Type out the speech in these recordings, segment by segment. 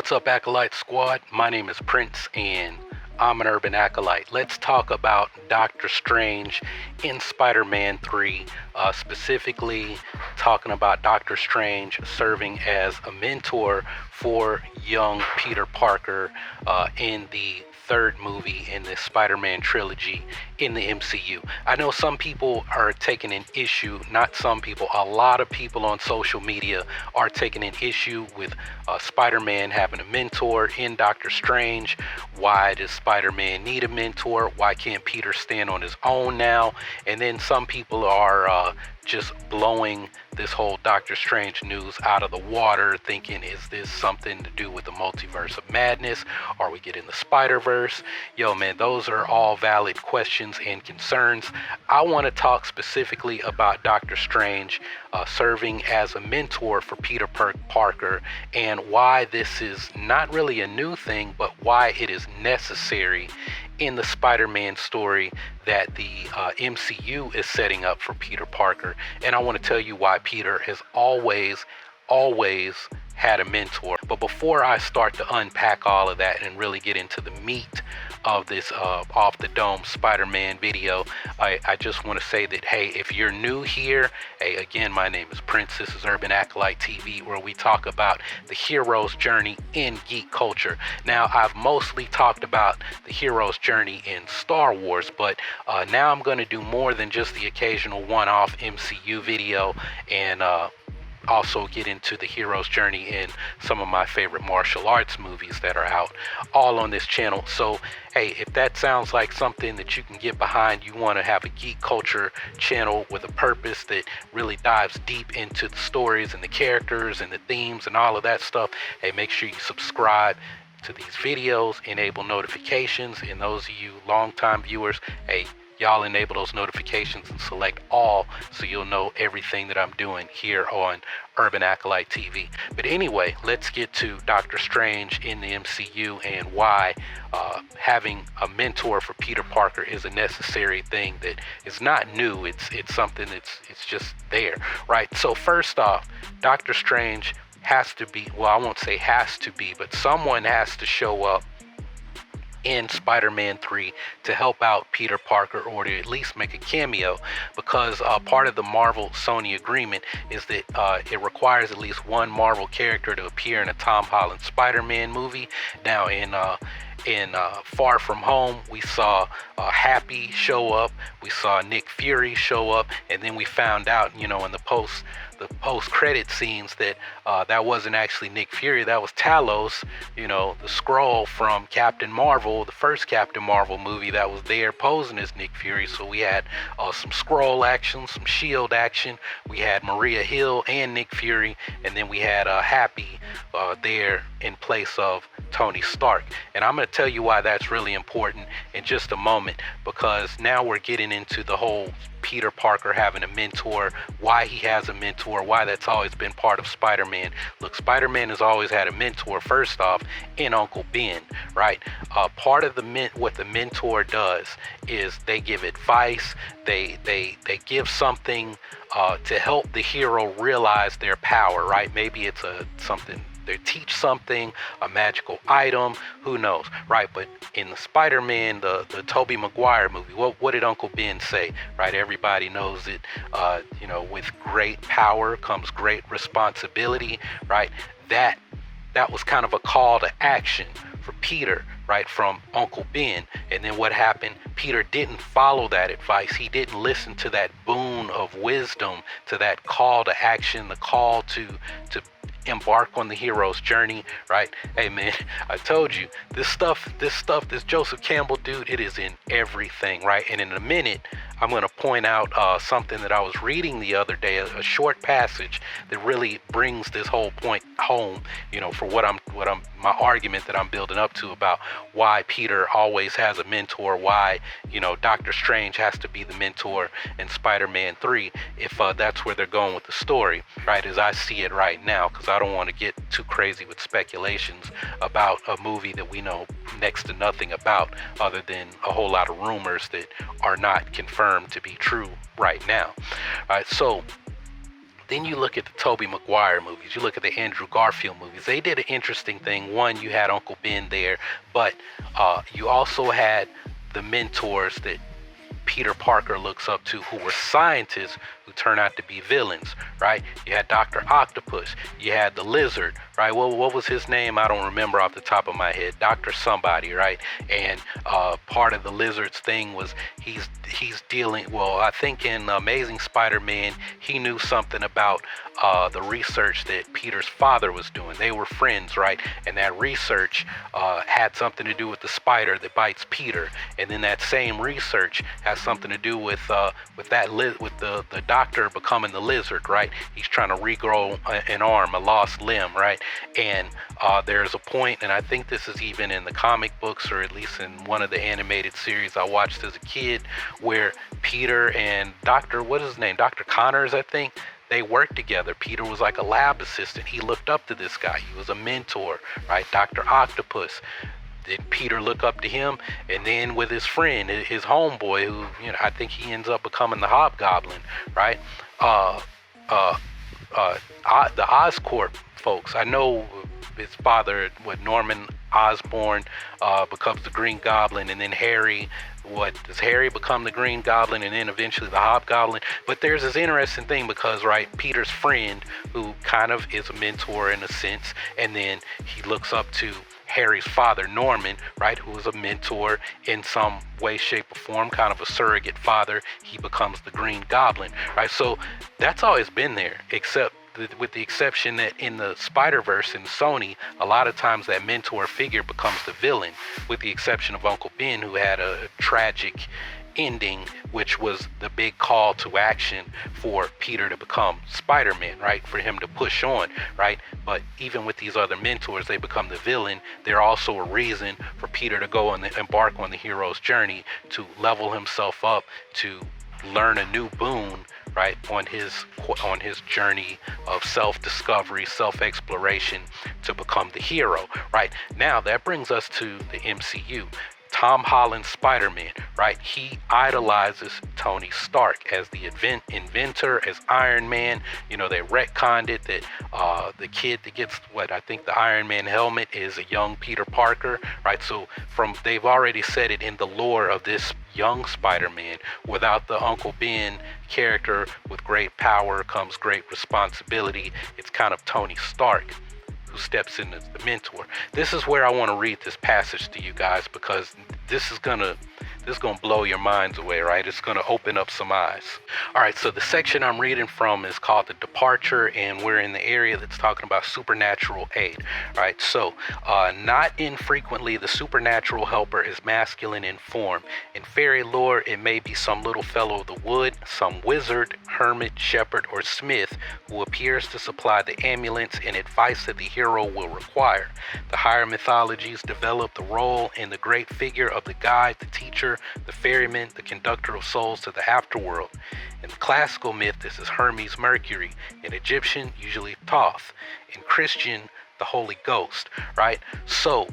What's up, Acolyte Squad? My name is Prince, and I'm an urban acolyte. Let's talk about Doctor Strange in Spider-Man 3, specifically talking about Doctor Strange serving as a mentor for young Peter Parker in the third movie in the Spider-Man trilogy in the MCU. I know some people are taking an issue, not some people, a lot of people on social media are taking an issue with Spider-Man having a mentor in Doctor Strange. Why does Spider-Man need a mentor? Why can't Peter stand on his own now? And then some people are just blowing this whole Doctor Strange news out of the water, thinking, is this something to do with the multiverse of madness? Are we getting the Spider-Verse? Yo, man, those are all valid questions and concerns. I want to talk specifically about Doctor Strange serving as a mentor for Peter Parker, and why this is not really a new thing, but why it is necessary in the Spider-Man story that the MCU is setting up for Peter Parker. And I want to tell you why Peter has always had a mentor. But before I start to unpack all of that and really get into the meat of this off the dome Spider-Man video, I just want to say that, hey, if you're new here, hey, again, my name is Prince. This is Urban Acolyte TV, where we talk about the hero's journey in geek culture. Now, I've mostly talked about the hero's journey in Star Wars, but now I'm going to do more than just the occasional one-off MCU video, and also get into the hero's journey in some of my favorite martial arts movies that are out, all on this channel. So hey, if that sounds like something that you can get behind, you want to have a geek culture channel with a purpose that really dives deep into the stories and the characters and the themes and all of that stuff, hey, make sure you subscribe to these videos, enable notifications, and those of you longtime viewers, hey, y'all enable those notifications and select all, so you'll know everything that I'm doing here on Urban Acolyte TV. But anyway, let's get to Doctor Strange in the MCU and why having a mentor for Peter Parker is a necessary thing that is not new. It's something it's just there, right? So first off, Doctor Strange has to be, well, I won't say has to be, but someone has to show up in Spider-Man 3 to help out Peter Parker, or to at least make a cameo, because part of the Marvel Sony agreement is that it requires at least one Marvel character to appear in a Tom Holland Spider-Man movie. Now in Far From Home, we saw Happy show up, we saw Nick Fury show up, and then we found out, in the post-credit scenes that that wasn't actually Nick Fury, that was Talos, the Skrull from Captain Marvel, the first Captain Marvel movie, that was there posing as Nick Fury. So we had some Skrull action, some S.H.I.E.L.D. action, we had Maria Hill and Nick Fury, and then we had Happy there in place of Tony Stark. And I'm going to tell you why that's really important in just a moment, because now we're getting into the whole Peter Parker having a mentor, why he has a mentor, why that's always been part of Spider-Man. Look, Spider-Man has always had a mentor, first off, in Uncle Ben, right? Part of what the mentor does is they give advice, they give something to help the hero realize their power, right? Maybe it's something, they teach something, a magical item, who knows, right? But in the Spider-Man, the Tobey Maguire movie, what did Uncle Ben say, right? Everybody knows it, with great power comes great responsibility, right? That was kind of a call to action for Peter, right, from Uncle Ben. And then what happened? Peter didn't follow that advice. He didn't listen to that boon of wisdom, to that call to action, the call to embark on the hero's journey, right? Hey man, I told you, this Joseph Campbell dude, it is in everything, right? And in a minute, I'm going to point out something that I was reading the other day, a short passage that really brings this whole point home, for my argument that I'm building up to about why Peter always has a mentor, why, Doctor Strange has to be the mentor in Spider-Man 3, if that's where they're going with the story, right, as I see it right now, because I don't want to get too crazy with speculations about a movie that we know next to nothing about, other than a whole lot of rumors that are not confirmed to be true right now. All right, so Then you look at the Tobey Maguire movies, you look at the Andrew Garfield movies. They did an interesting thing. One, you had Uncle Ben there, but you also had the mentors that Peter Parker looks up to, who were scientists who turn out to be villains, right? You had Dr. Octopus, you had the Lizard, right? Well, what was his name? I don't remember off the top of my head. Dr. somebody, right? And part of the Lizard's thing was he's dealing, well, I think in Amazing Spider-Man, he knew something about the research that Peter's father was doing. They were friends, right? And that research had something to do with the spider that bites Peter. And then that same research has something to do with the doctor becoming the Lizard, right? He's trying to regrow an arm, a lost limb, right? And there's a point, and I think this is even in the comic books, or at least in one of the animated series I watched as a kid, where Peter and what is his name? Dr. Connors, I think. They worked together. Peter was like a lab assistant. He looked up to this guy. He was a mentor, right? Dr. Octopus. Did Peter look up to him? And then with his friend, his homeboy, who, I think he ends up becoming the Hobgoblin, right? The Oscorp folks. I know his father, Norman Osborn, becomes the Green Goblin, and then Harry. Does Harry become the Green Goblin and then eventually the Hobgoblin? But there's this interesting thing because, right, Peter's friend, who kind of is a mentor in a sense, and then he looks up to Harry's father, Norman, right, who is a mentor in some way, shape, or form, kind of a surrogate father. He becomes the Green Goblin, right? So that's always been there, except with the exception that in the Spider-Verse in Sony, a lot of times that mentor figure becomes the villain, with the exception of Uncle Ben, who had a tragic ending, which was the big call to action for Peter to become Spider-Man, right? For him to push on, right? But even with these other mentors, they become the villain. They're also a reason for Peter to go and embark on the hero's journey, to level himself up, to learn a new boon, right, on his journey of self-discovery, self-exploration, to become the hero, right? Now that brings us to the MCU. Tom Holland's Spider-Man, right? He idolizes Tony Stark as the inventor, as Iron Man. They retconned it that the kid that gets I think the Iron Man helmet is a young Peter Parker, right? So they've already said it in the lore of this young Spider-Man. Without the Uncle Ben character, with great power comes great responsibility. It's kind of Tony Stark who steps in as the mentor. This is where I want to read this passage to you guys, because this is gonna blow your minds away, right? It's gonna open up some eyes. All right, so the section I'm reading from is called The Departure, and we're in the area that's talking about supernatural aid, right? So, not infrequently, the supernatural helper is masculine in form. In fairy lore, it may be some little fellow of the wood, some wizard, hermit, shepherd, or smith who appears to supply the ambulance and advice that the hero will require. The higher mythologies develop the role and the great figure of the guide, the teacher, the ferryman, the conductor of souls to the afterworld. In the classical myth, this is Hermes Mercury. In Egyptian, usually Thoth. In Christian, the Holy Ghost, right? So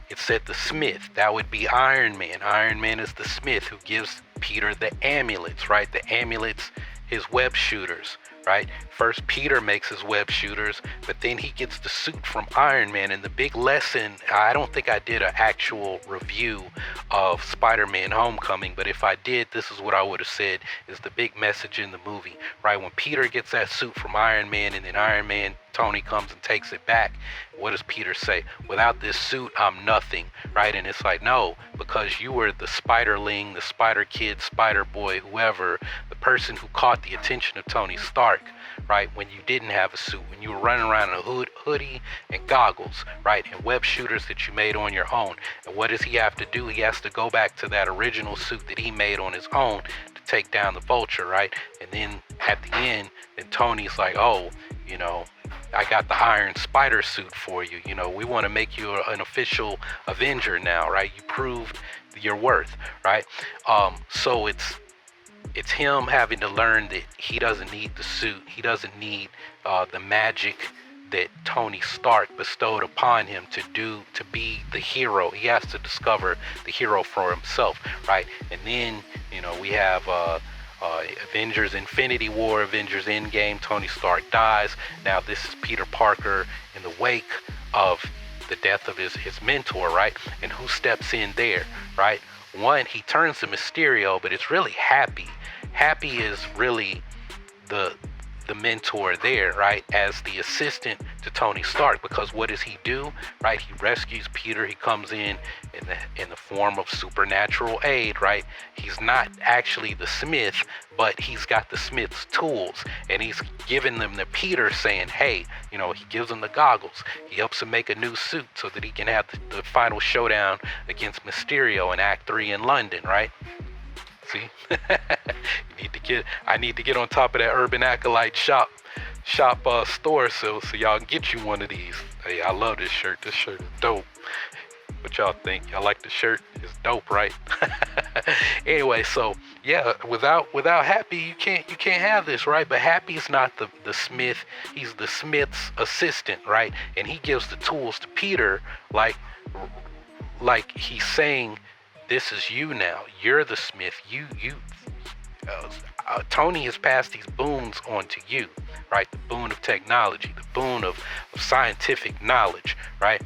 it said the smith, that would be Iron Man. Iron Man is the smith who gives Peter the amulets, right? The amulets, his web shooters, right? First, Peter makes his web shooters, but then he gets the suit from Iron Man. And the big lesson, I don't think I did an actual review of Spider-Man Homecoming, but if I did, this is what I would have said is the big message in the movie, right? When Peter gets that suit from Iron Man, and then Iron Man, Tony comes and takes it back, what does Peter say? Without this suit, I'm nothing, right? And it's like, no, because you were the Spiderling, the Spider Kid, Spider Boy, whoever, the person who caught the attention of Tony Stark, right? When you didn't have a suit, when you were running around in a hoodie and goggles, right? And web shooters that you made on your own. And what does he have to do? He has to go back to that original suit that he made on his own to take down the Vulture, right? And then at the end, then Tony's like, oh, I got the Iron Spider suit for you. We want to make you an official Avenger now, right? You proved your worth, right? So it's him having to learn that he doesn't need the suit. He doesn't need the magic that Tony Stark bestowed upon him to be the hero. He has to discover the hero for himself, right? And then we have Avengers Infinity War, Avengers Endgame, Tony Stark dies. Now this is Peter Parker in the wake of the death of his mentor, right? And who steps in there, right? One, he turns to Mysterio, but it's really Happy. Happy is really the mentor there, right, as the assistant to Tony Stark, because what does he do, right? He rescues Peter. He comes in the form of supernatural aid, right? He's not actually the Smith, but he's got the Smith's tools, and he's giving them to Peter, saying, hey, he gives him the goggles. He helps him make a new suit so that he can have the final showdown against Mysterio in Act 3 in London, right? See, I need to get on top of that Urban Acolyte shop store so y'all can get you one of these. Hey, I love this shirt. This shirt is dope. What y'all think? Y'all like the shirt? It's dope, right? Anyway, so yeah, without Happy, you can't have this, right? But Happy is not the Smith. He's the Smith's assistant, right? And he gives the tools to Peter, like he's saying, this is you now. You're the Smith. Tony has passed these boons on to you, right? The boon of technology, the boon of scientific knowledge, right?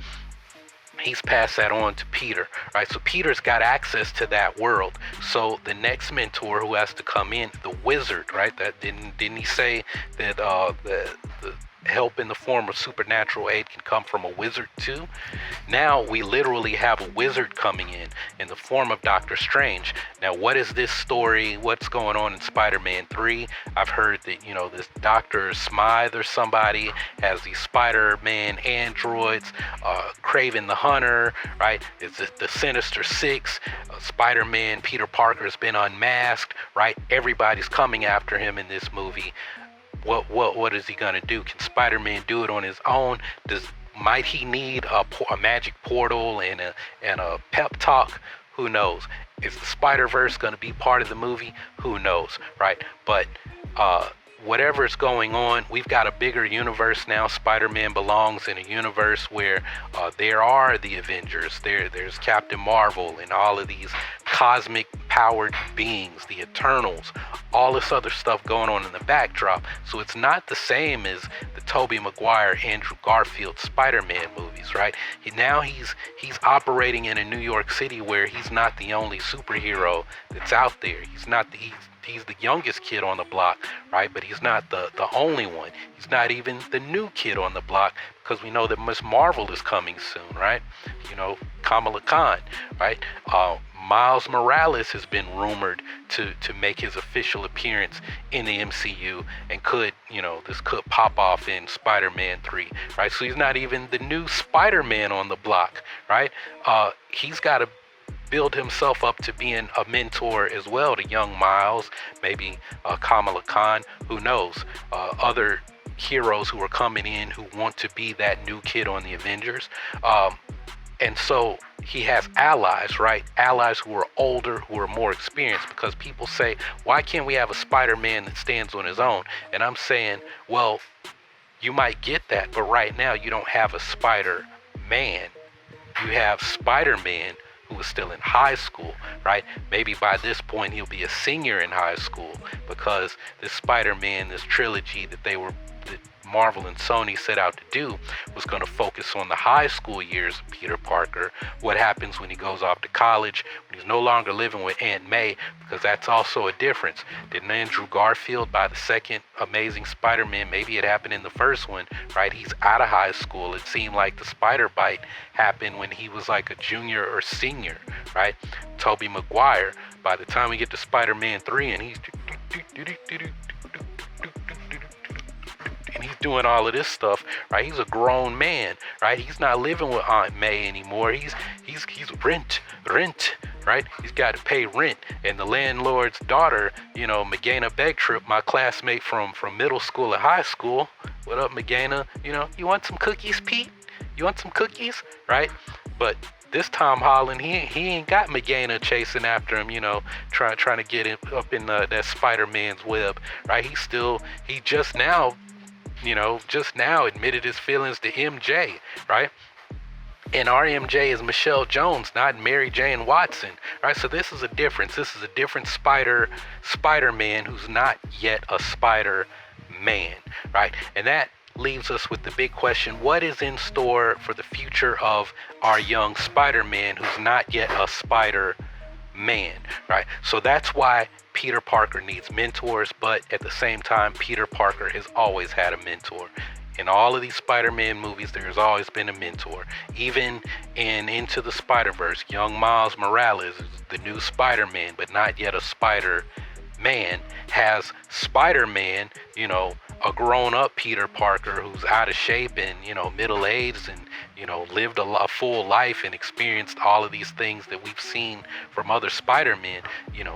He's passed that on to Peter, right? So Peter's got access to that world. So the next mentor who has to come in, the wizard, right? That didn't he say that the help in the form of supernatural aid can come from a wizard too? Now we literally have a wizard coming in the form of Doctor Strange. Now what is this story? What's going on in Spider-Man 3? I've heard that, this Dr. Smythe or somebody has these Spider-Man androids, Kraven the Hunter, right? It's the Sinister Six, Spider-Man, Peter Parker's been unmasked, right? Everybody's coming after him in this movie. What is he gonna do? Can Spider-Man do it on his own? Might he need a magic portal and a pep talk? Who knows? Is the Spider-Verse gonna be part of the movie? Who knows, right? But whatever is going on, we've got a bigger universe now. Spider-Man belongs in a universe where there are the Avengers. There's Captain Marvel and all of these cosmic powered beings, the Eternals, all this other stuff going on in the backdrop. So it's not the same as the Tobey Maguire, Andrew Garfield Spider-Man movies, right? Now he's operating in a New York City where he's not the only superhero that's out there. He's the youngest kid on the block, right? But he's not the only one. He's not even the new kid on the block, because we know that Miss Marvel is coming soon, right? Kamala Khan, right? Miles Morales has been rumored to make his official appearance in the MCU, and this could pop off in Spider-Man 3, right? So he's not even the new Spider-Man on the block, right? He's got to build himself up to being a mentor as well to young Miles, maybe Kamala Khan, who knows, other heroes who are coming in who want to be that new kid on the Avengers. And so he has allies, right? Allies who are older, who are more experienced, because people say, why can't we have a Spider-Man that stands on his own? And I'm saying, well, you might get that, but right now you don't have a Spider-Man. You have Spider-Man who is still in high school, right? Maybe by this point he'll be a senior in high school, because this Spider-Man, this trilogy that Marvel and Sony set out to do was going to focus on the high school years of Peter Parker. What happens when he goes off to college, when he's no longer living with Aunt May, because that's also a difference. Didn't Andrew Garfield, by the second Amazing Spider-Man, maybe it happened in the first one, right? He's out of high school. It seemed like the spider bite happened when he was like a junior or senior, right? Tobey Maguire, by the time we get to Spider-Man 3 and he's doing all of this stuff, right? He's a grown man, right? He's not living with Aunt May anymore. He's rent, right? He's got to pay rent. And the landlord's daughter, Magana Begtrip, my classmate from middle school and high school. What up, Magana? You want some cookies, Pete? You want some cookies, right? But this Tom Holland, he ain't got Magana chasing after him, trying to get him up in that Spider-Man's web, right? He just now admitted his feelings to MJ, right? And RMJ is Michelle Jones, not Mary Jane Watson. All right, so this is a difference. This is a different Spider-Man who's not yet a Spider-Man, right? And that leaves us with the big question: what is in store for the future of our young Spider-Man who's not yet a Spider-Man, right? So that's why Peter Parker needs mentors, but at the same time, Peter Parker has always had a mentor. In all of these Spider-Man movies, there's always been a mentor. Even in Into the Spider-Verse, young Miles Morales is the new Spider-Man, but not yet a Spider-Man, has Spider-Man, a grown-up Peter Parker who's out of shape and, middle-aged and, lived a full life and experienced all of these things that we've seen from other Spider-Men,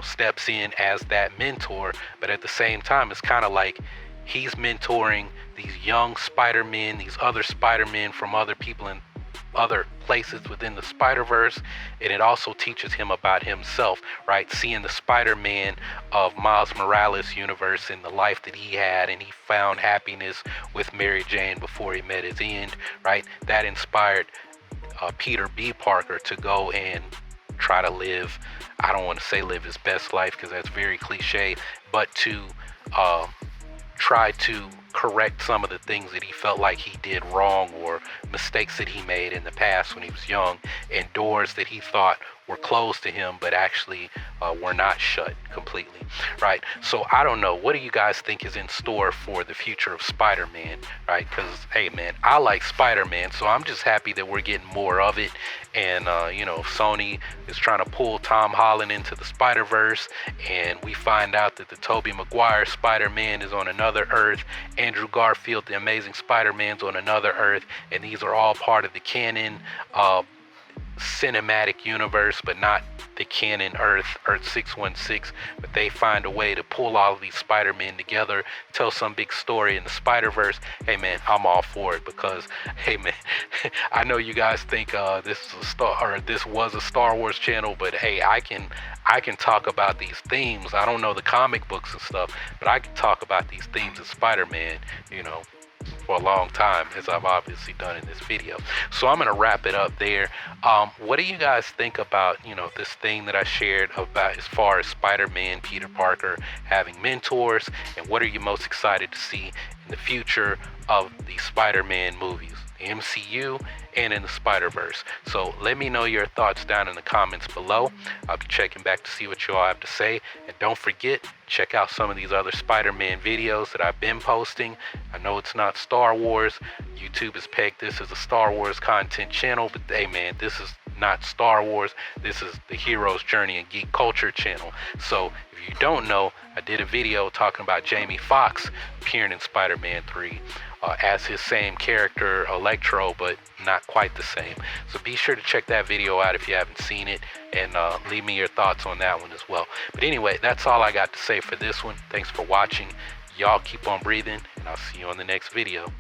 steps in as that mentor. But at the same time, it's kind of like he's mentoring these young Spider-Men, these other Spider-Men from other people in other places within the Spider-Verse, and it also teaches him about himself, right? Seeing the Spider-Man of Miles Morales' universe and the life that he had, and he found happiness with Mary Jane before he met his end, right? That inspired Peter B. Parker to go and try to live, I don't want to say live his best life because that's very cliche, but to try to correct some of the things that he felt like he did wrong or mistakes that he made in the past when he was young, and doors that he thought were closed to him but actually were not shut completely, right? So I don't know, what do you guys think is in store for the future of Spider-Man, right? Because hey man, I like Spider-Man, so I'm just happy that we're getting more of it. And Sony is trying to pull Tom Holland into the Spider-Verse, and we find out that the Tobey Maguire Spider-Man is on another Earth, Andrew Garfield the Amazing Spider-Man's on another Earth, and these are all part of the canon cinematic universe, but not the canon Earth 616. But they find a way to pull all of these Spider-Men together, tell some big story in the Spider-Verse. Hey man, I'm all for it, because hey man, I know you guys think this was a Star Wars channel, but hey, I can talk about these themes. I don't know the comic books and stuff, but I can talk about these themes of Spider-Man, for a long time, as I've obviously done in this video. So I'm gonna wrap it up there. What do you guys think about this thing that I shared about as far as Spider-Man, Peter Parker having mentors, and what are you most excited to see in the future of the Spider-Man movies, the MCU and in the Spider-Verse? So let me know your thoughts down in the comments below. I'll be checking back to see what you all have to say, and don't forget, check out some of these other Spider-Man videos that I've been posting. I know it's not Star Wars. YouTube has pegged this as a Star Wars content channel, but hey man, this is not Star Wars. This is the Hero's Journey and Geek Culture channel. So if you don't know, I did a video talking about Jamie Foxx appearing in Spider-Man 3 as his same character, Electro, but not quite the same. So be sure to check that video out if you haven't seen it, and leave me your thoughts on that one as well. But anyway, that's all I got to say for this one. Thanks for watching. Y'all keep on breathing, and I'll see you on the next video.